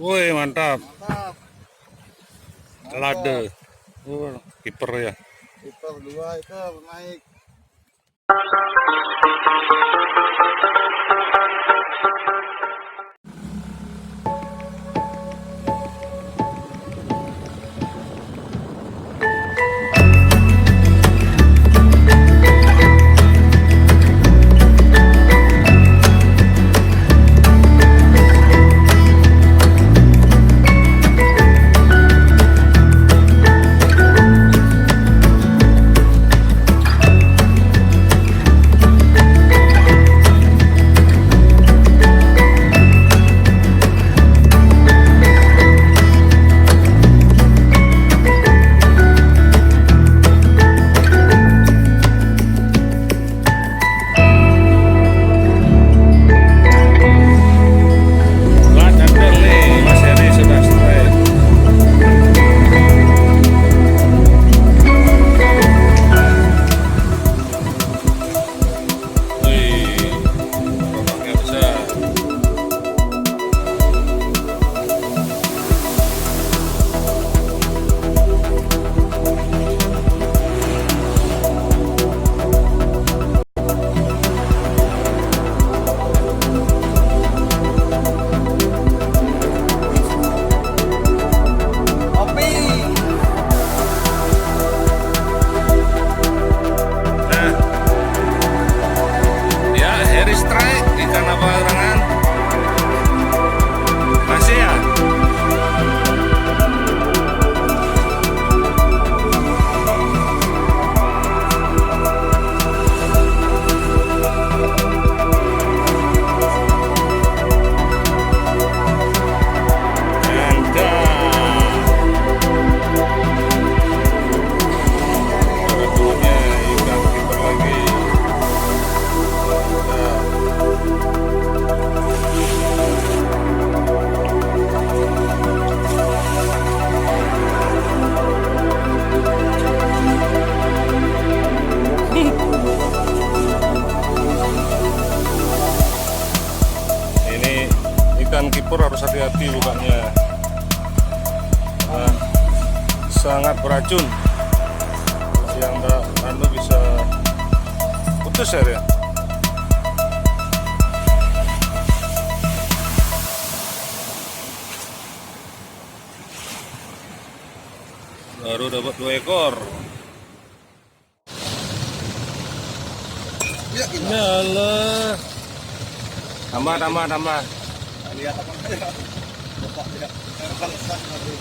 Woi, mantap. Mantap. Lade. Kiper ya. Kiper dua itu naik. Ikan kiper harus hati-hati bukanya, nah, sangat beracun. Yang anda bisa putus ya. Baru dapat 2 ekor. Yalah. Tambah. Lihat apa ya? Bapak ya. Balasan lagi.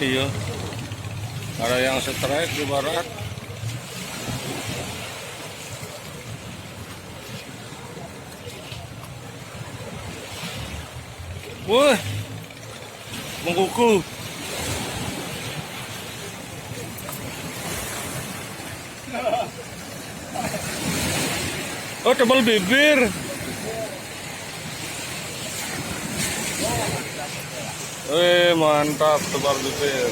Iya, ada yang strike di barat. Wah, bekuku. Oh, tebal bibir. Mantap, tebal bibir.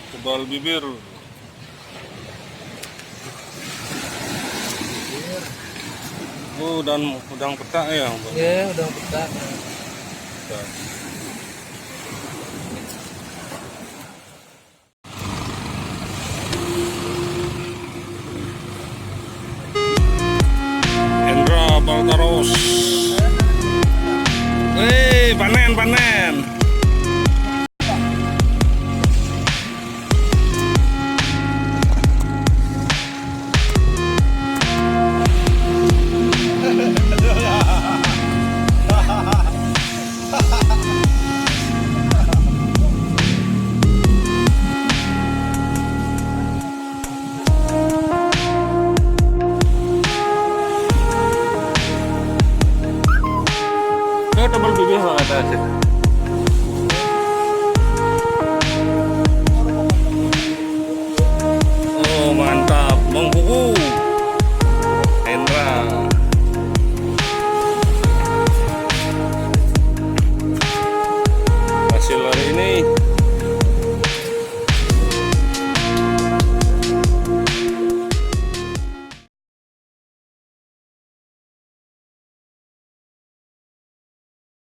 Tebal bibir. Dan udang petak ya, Bang? Iya, udang petak. Terus, panen. banget aja.